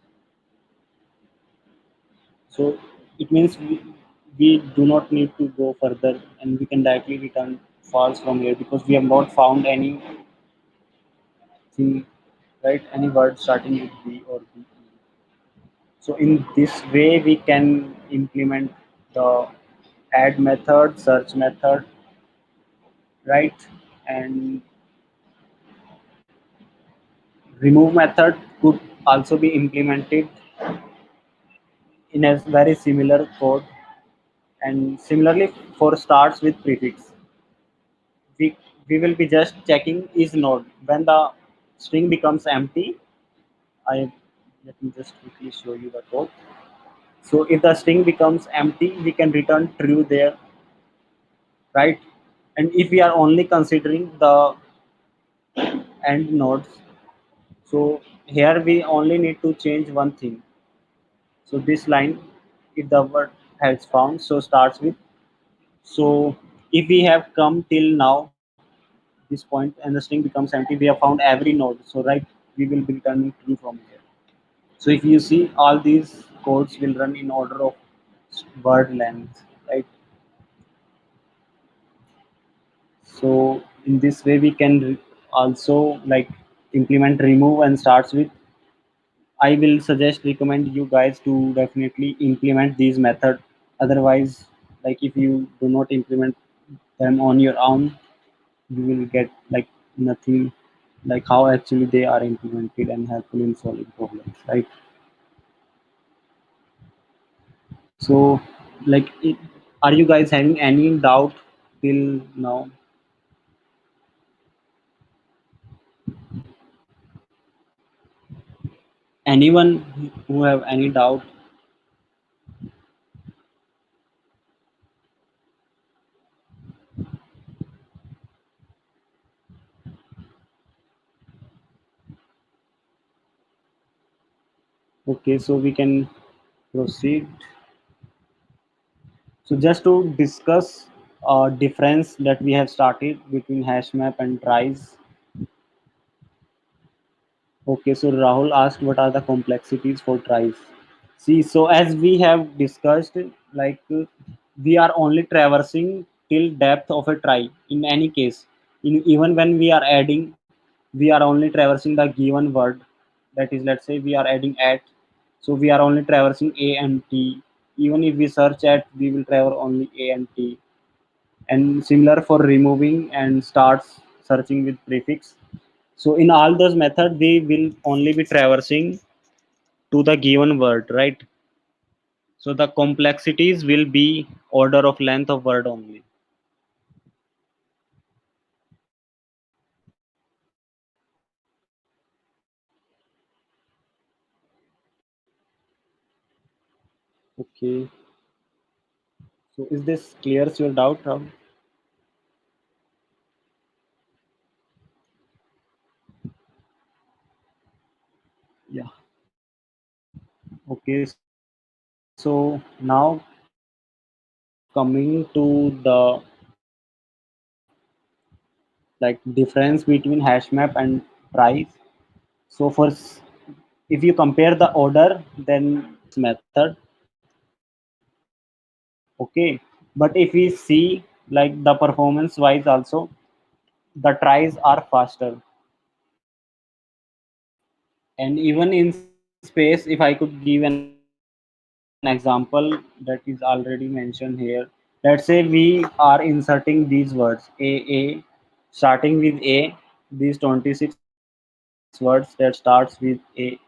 So it means we do not need to go further, and we can directly return false from here because we have not found anything, right? Any word starting with B or B. So in this way, we can implement the add method, search method, right? And remove method could also be implemented in a very similar code. And similarly, for starts with prefix, we, we will be just checking is node. When the string becomes empty, I let me just quickly show you the code. So if the string becomes empty, we can return true there, right? And if we are only considering the end nodes, so here we only need to change one thing. So this line, if the word has found, so starts with. So if we have come till now, this point, and the string becomes empty, we have found every node. So right, we will be returning true from here. So if you see, all these codes will run in order of word length, right? So in this way, we can also like implement remove and starts with. I will suggest recommend you guys to definitely implement these method. Otherwise, like if you do not implement them on your own, you will get like nothing like how actually they are implemented and helpful in solving problems, right? So, like, are you guys having any doubt till now? Anyone who have any doubt? Okay, so we can proceed. So just to discuss difference that we have started between hash map and tries. Okay, so Rahul asked what are the complexities for tries. See, so as we have discussed, like we are only traversing till depth of a try in any case. Even when we are adding, we are only traversing the given word. That is, let's say we are adding at, so we are only traversing A and T. Even if we search at, we will traverse only A and T. And similar for removing and starts searching with prefix. So in all those methods, we will only be traversing to the given word, right? So the complexities will be order of length of word only. Okay. So is this clears your doubt, Rahul? Yeah. Okay. So now coming to the like difference between hash map and tries. So first, If you compare the order, then method, okay. But if we see like the performance wise also, the tries are faster. And even in space, if I could give an example that is already mentioned here, let's say we are inserting these words a starting with a, these 26 words that starts with a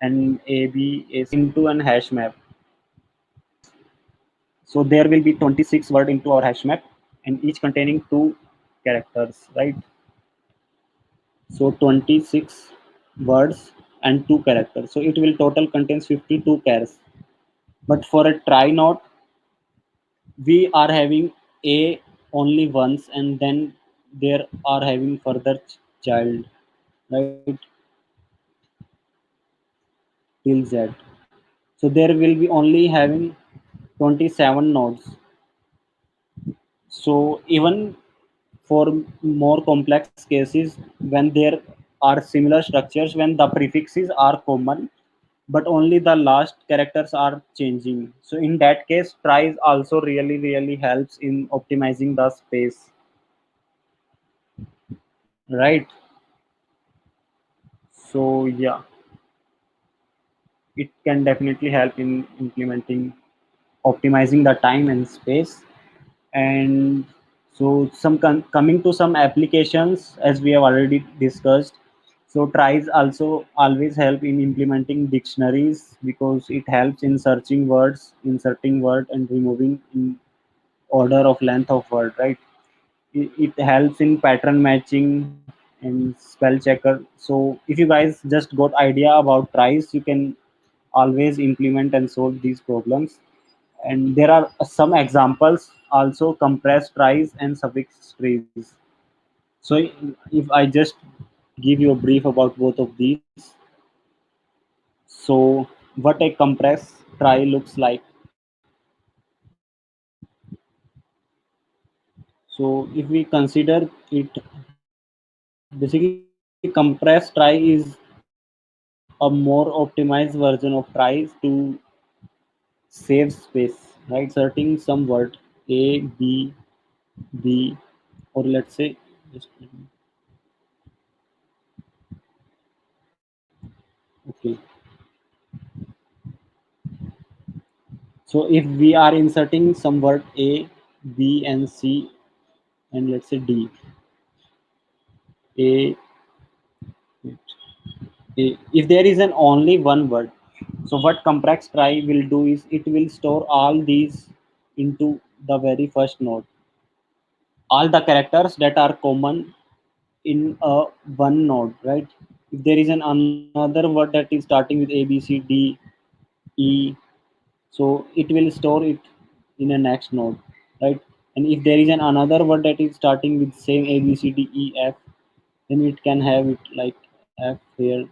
and a b a c into an hash map. So there will be 26 word into our hash map, and each containing two characters, right? So 26 words and two characters. So it will total contains 52 chars. But for a try not, we are having a only once, and then there are having further child, right, till z. So there will be only having 27 nodes. So even for more complex cases, when there are similar structures, when the prefixes are common but only the last characters are changing, so in that case tries also really helps in optimizing the space, right? So yeah, it can definitely help in implementing optimizing the time and space. And so coming to some applications, as we have already discussed, so tries also always help in implementing dictionaries because it helps in searching words, inserting word and removing in order of length of word, right? It helps in pattern matching and spell checker. So if you guys just got idea about tries, you can always implement and solve these problems. And there are some examples also: compressed tries and suffix trees. So if I just give you a brief about both of these, so what a compressed try looks like. So if we consider it, basically compressed try is a more optimized version of tries to save space, right? Inserting some word a b, or let's say just okay. So if we are inserting some word a, b and c, and let's say d, a, a, if there is an only one word, so what complex try will do is it will store all these into the very first node, all the characters that are common in a one node, right? If there is an another word that is starting with a, b, c, d, e, so it will store it in a next node, right? And if there is an another word that is starting with same a, b, c, d, e, f, then it can have it like f here.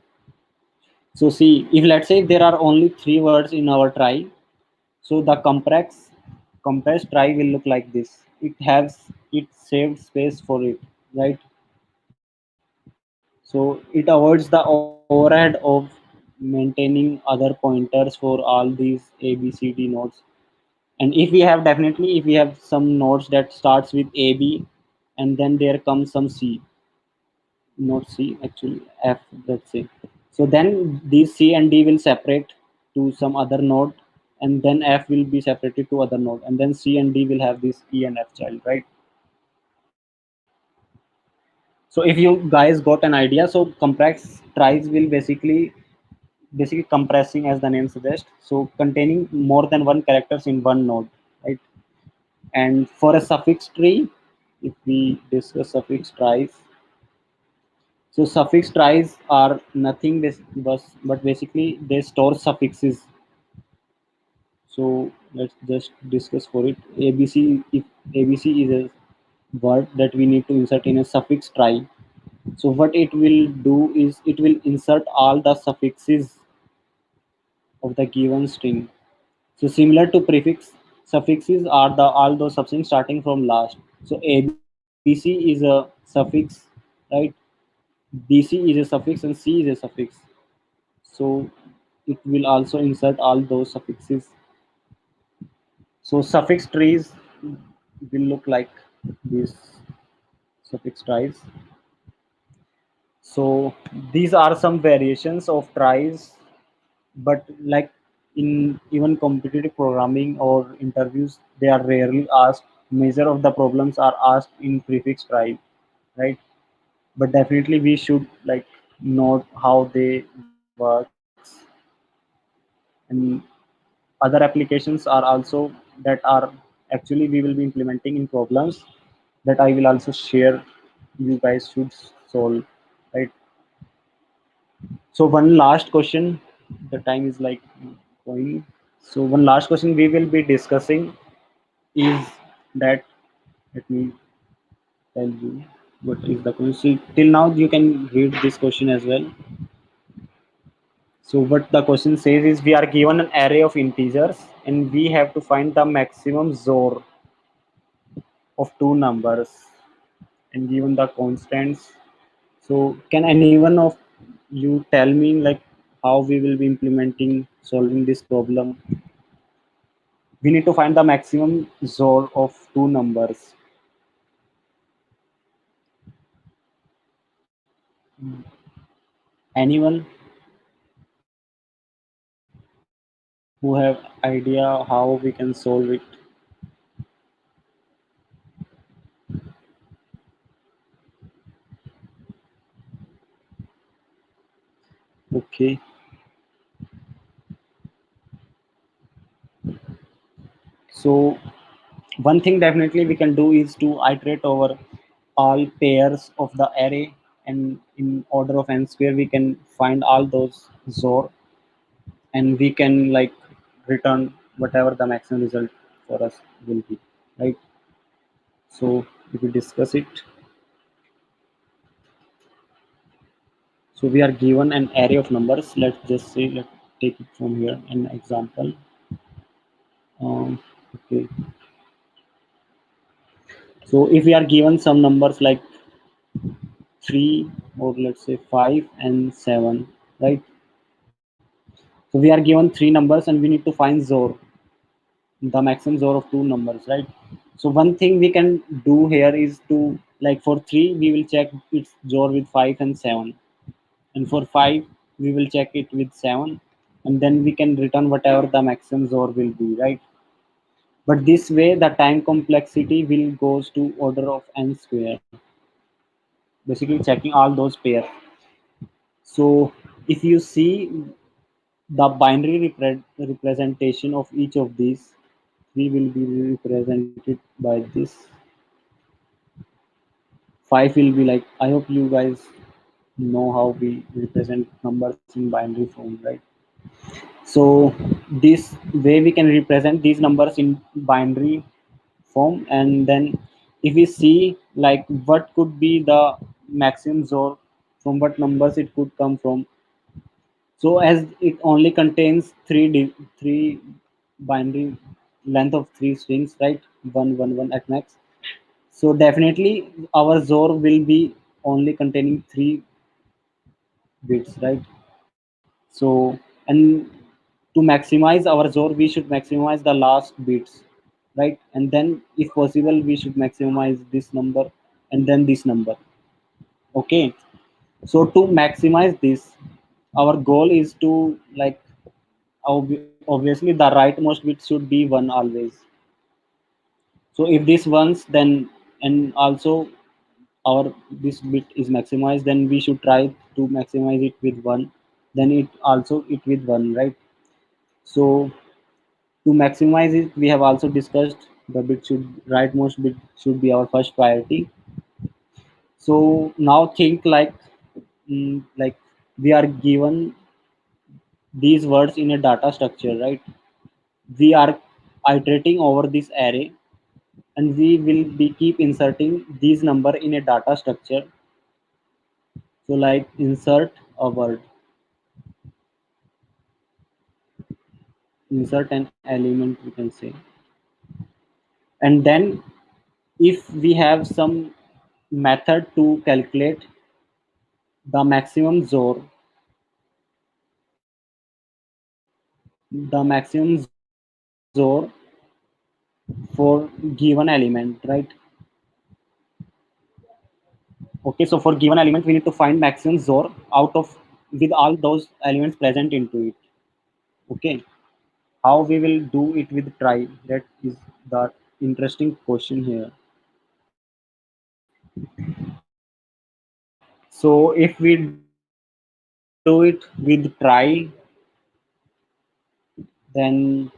So see, if let's say there are only three words in our try, so the compressed try will look like this. It has it saved space for it, right? So it avoids the overhead of maintaining other pointers for all these A, B, C, D nodes. And if we have definitely, if we have some nodes that starts with A, B, and then there comes some C, not C, actually F, let's say. So then these C and D will separate to some other node, and then F will be separated to other node, and then C and D will have this E and F child, right? So if you guys got an idea, so complex tries will basically compressing as the name suggests, so containing more than one characters in one node, right? And for a suffix tree, if we discuss suffix tries, so suffix tries are nothing but basically they store suffixes. So let's just discuss for it. ABC, if ABC is a word that we need to insert in a suffix try, so what it will do is it will insert all the suffixes of the given string. So similar to prefix, suffixes are the all those substrings starting from last. So ABC is a suffix, right? BC is a suffix and C is a suffix. So it will also insert all those suffixes. So suffix trees will look like these suffix tries. So these are some variations of tries, but like in even competitive programming or interviews, they are rarely asked. Major of the problems are asked in prefix try, right? But definitely we should like note how they works, and other applications are also that are actually we will be implementing in problems that I will also share. You guys should solve, right? So one last question. The time is like going. So one last question we will be discussing is that, let me tell you what is the question. So till now you can read this question as well. So what the question says is we are given an array of integers and we have to find the maximum XOR of two numbers and given the constants. So can anyone of you tell me like how we will be implementing solving this problem? We need to find the maximum XOR of two numbers. Anyone who have idea how we can solve it? Okay. So one thing definitely we can do is to iterate over all pairs of the array, and in order of n square we can find all those XOR and we can like return whatever the maximum result for us will be, right? So if we discuss it, so we are given an array of numbers. Let's just say, let's take it from here an example. Okay, so if we are given some numbers like 3 or let's say 5 and 7, right? So we are given three numbers and we need to find XOR, the maximum XOR of two numbers, right? So one thing we can do here is to, like for 3 we will check its XOR with 5 and 7, and for 5 we will check it with 7, and then we can return whatever the maximum XOR will be, right? But this way the time complexity will goes to order of n square, basically checking all those pairs. So if you see the binary representation of each of these, we will be represented by this. 5 will be like, I hope you guys know how we represent numbers in binary form, right? So this way we can represent these numbers in binary form, and then if we see like what could be the maximum XOR, from what numbers it could come from. So as it only contains three binary length of three strings, right? 111 at max. So definitely our XOR will be only containing 3 bits, right? So and to maximize our XOR, we should maximize the last bits, right? And then if possible, we should maximize this number and then this number. Okay. So to maximize this, our goal is to like obviously the rightmost bit should be one always. So if this ones, then and also our this bit is maximized, then we should try to maximize it with one, then it also it with one, right? So to maximize it, we have also discussed the bit should rightmost bit should be our first priority. So now think like we are given these words in a data structure, right? We are iterating over this array and we will be keep inserting these number in a data structure. So like insert a word, insert an element we can say, and then if we have some method to calculate the maximum XOR, the maximum ZOR for given element, right? Okay, so for given element, we need to find maximum ZOR out of with all those elements present into it. Okay, how we will do it with try? That is the interesting question here. So if we do it with try, then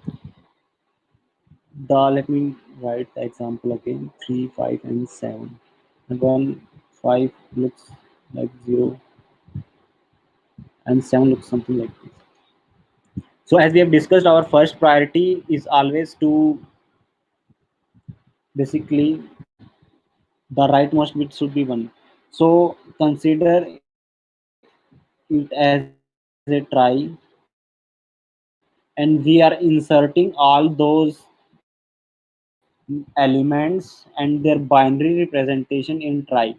let me write the example again: 3, 5, and 7. And 1, 5 looks like 0, and 7 looks something like this. So as we have discussed, our first priority is always to basically the rightmost bit should be 1. So consider it as a try, and we are inserting all those elements and their binary representation in try.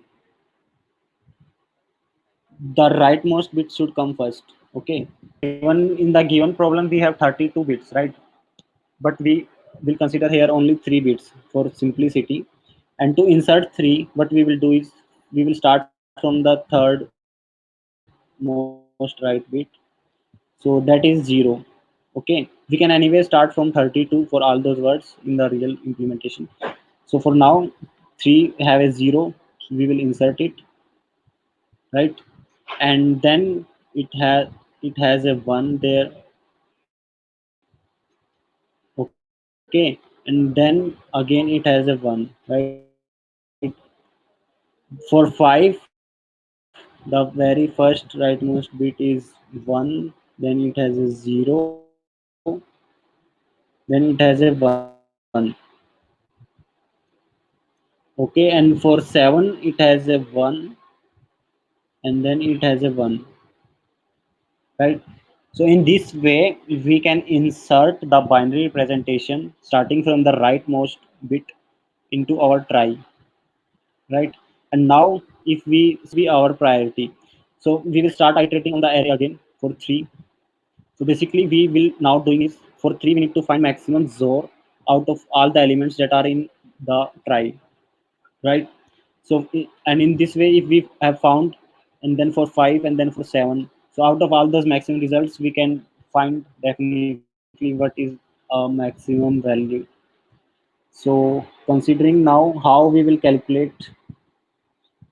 The rightmost bit should come first. Okay, given in the given problem we have 32 bits, right? But we will consider here only 3 bits for simplicity. And to insert 3, what we will do is we will start from the third most right bit, so that is 0. Okay, we can anyway start from 32 for all those words in the real implementation. So for now 3 have a 0, we will insert it, right? And then it has a 1 there. Okay, and then again it has a 1, right? For 5, the very first rightmost bit is 1, then it has a 0, then it has a 1, okay, and for 7 it has a 1, and then it has a 1, right? So in this way we can insert the binary representation starting from the rightmost bit into our try, right? And now if we see our priority, so we will start iterating on the array again for 3. So basically we will now doing is for 3 we need to find maximum ZOR out of all the elements that are in the try, right? So and in this way if we have found, and then for 5 and then for 7, so out of all those maximum results we can find definitely what is a maximum value. So considering now how we will calculate,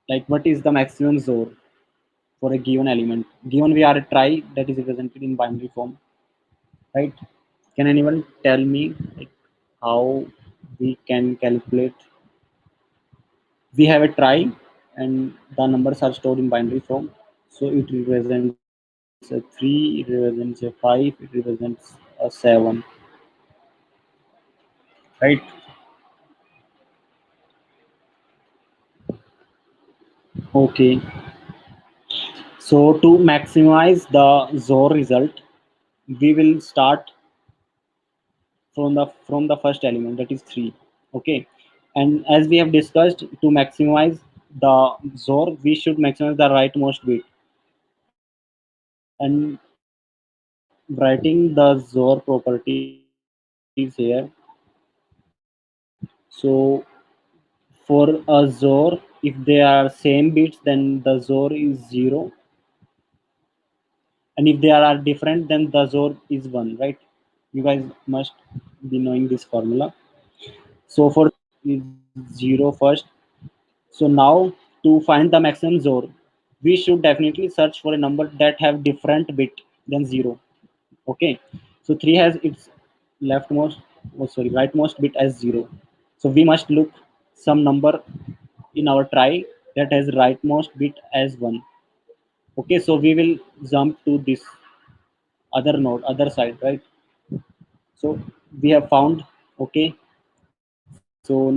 like what is the maximum ZOR for a given element given we are a try that is represented in binary form, right? Can anyone tell me like how we can calculate? We have a try and the numbers are stored in binary form, so it represents a 3, it represents a 5, it represents a 7, right? Okay, so to maximize the ZOR result we will start from the first element, that is 3. Okay, and as we have discussed, to maximize the ZOR we should maximize the rightmost bit, and writing the ZOR properties here. So for a ZOR, if they are same bits, then the ZOR is 0, and if they are different, then the ZOR is 1, right? You guys must be knowing this formula. So for is 0 first. So now to find the maximum ZOR, we should definitely search for a number that have different bit than 0. Okay, so 3 has its leftmost, oh sorry, rightmost bit as 0. So we must look some number in our try that has rightmost bit as 1. Okay, so we will jump to this other node, other side, right? So we have found. Okay, so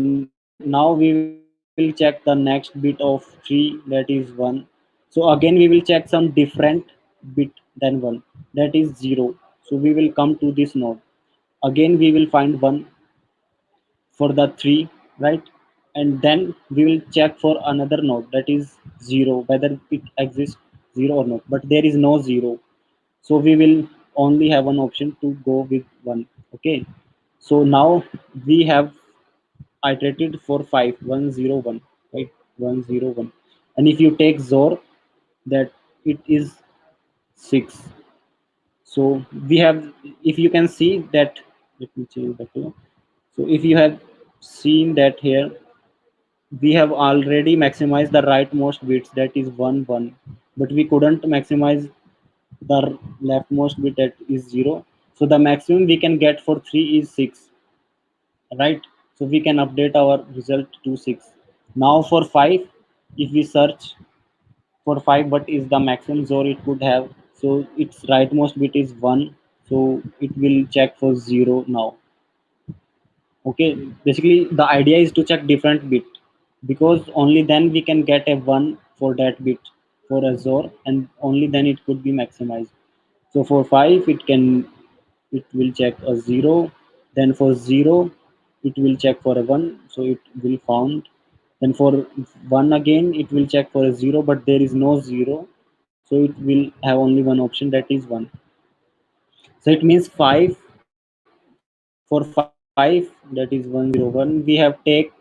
now we will check the next bit of 3, that is 1. So again we will check some different bit than 1, that is 0. So we will come to this node. Again we will find 1 for the 3, right? And then we will check for another node, that is 0, whether it exists 0 or not, but there is no 0. So we will only have one option to go with one. Okay, so now we have iterated for 5 1 0 1, right? 1 0 1, and if you take zor, that it is 6. So we have, if you can see that, let me change the color. So if you have seen that here, we have already maximized the rightmost bits, that is 1 1, but we couldn't maximize the leftmost bit, that is 0. So the maximum we can get for 3 is 6, right? So we can update our result to 6. Now for 5, if we search for 5 what is the maximum zor it could have, so its rightmost bit is 1, so it will check for 0 now. Okay, basically the idea is to check different bit, because only then we can get a 1 for that bit for a zor, and only then it could be maximized. So for 5 it will check a 0, then for 0 it will check for a 1, so it will found. Then for 1 again it will check for a 0, but there is no 0, so it will have only one option, that is 1. So it means 5, for 5, that is 101, we have take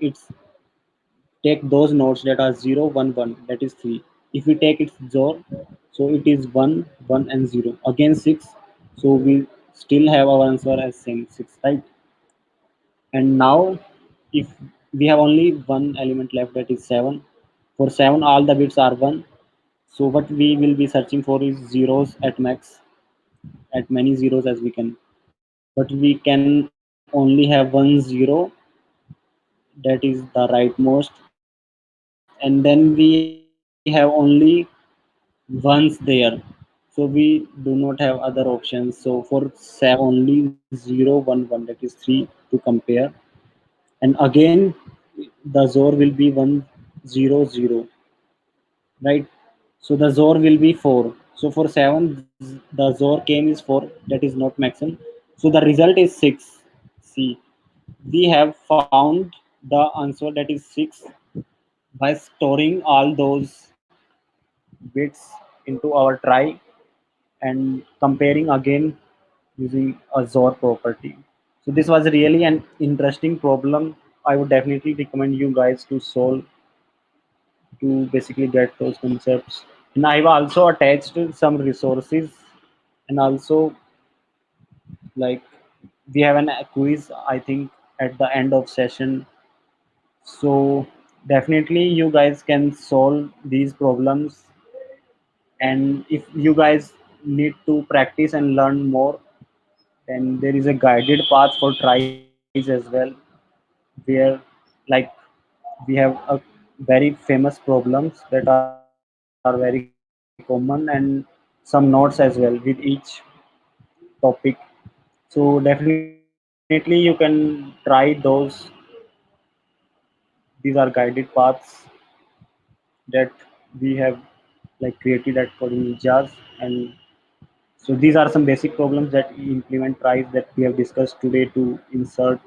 those nodes that are 0 1 1, that is 3. If we take its zor, so it is 1 1 and 0 again 6, so we still have our answer as same 6, right? And now if we have only one element left, that is 7. For 7 all the bits are 1, so what we will be searching for is zeros at max, at many zeros as we can, but we can only have one zero, that is the rightmost, and then we have only ones there, so we do not have other options. So for 7 we have only 0 1 1, that is 3 to compare. And again the zor will be 100, right? So the zor will be 4. So for 7 the zor came is 4, that is not maximum, so the result is 6. See, we have found the answer, that is 6, by storing all those bits into our try and comparing again using a zor property. So this was really an interesting problem. I would definitely recommend you guys to solve, to basically get those concepts. And I've also attached some resources, and also like we have an a quiz, I think, at the end of session. So definitely you guys can solve these problems. And if you guys need to practice and learn more, then there is a guided path for tries as well, where like we have a very famous problems that are very common, and some notes as well with each topic. So definitely you can try those. These are guided paths that we have like created at Coding Ninjas. And so these are some basic problems that implement tries that we have discussed today to insert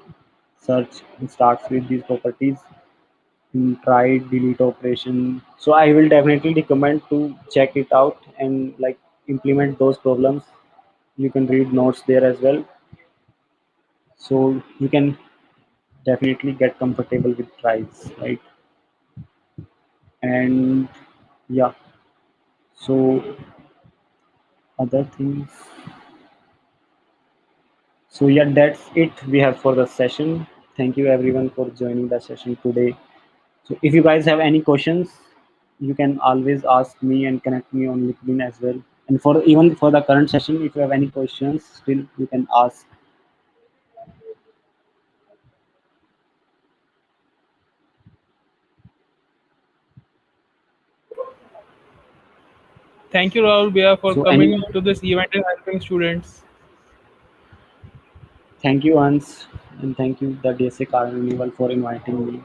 search and starts with these properties in try delete operation. So I will definitely recommend to check it out and like implement those problems. You can read notes there as well, so you can definitely get comfortable with tries, right? And yeah, so other things. So yeah, that's it we have for the session. Thank you everyone for joining the session today. So if you guys have any questions, you can always ask me and connect me on LinkedIn as well. And for even for the current session, if you have any questions, still you can ask. Thank you, Rahul Bhaiya, for So any, coming to this event and helping students. thank you Hans, and thank you the DSA Carnival for inviting me.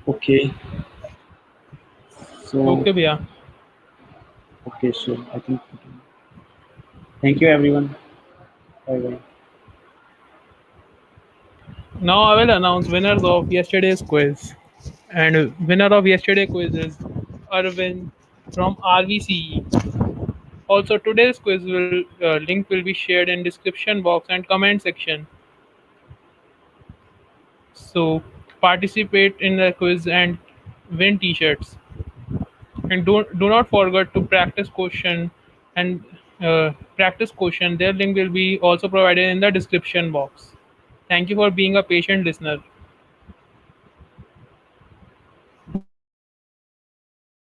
Okay, so Okay, Bhaiya. okay, so I think thank you everyone. Bye bye. Now I will announce winners of yesterday's quiz. And winner of yesterday's quiz is Arvind from RVCE. Also, today's quiz will link will be shared in description box and comment section. So participate in the quiz and win t-shirts. And do not forget to and practice question. Their link will be also provided in the description box. Thank you for being a patient listener.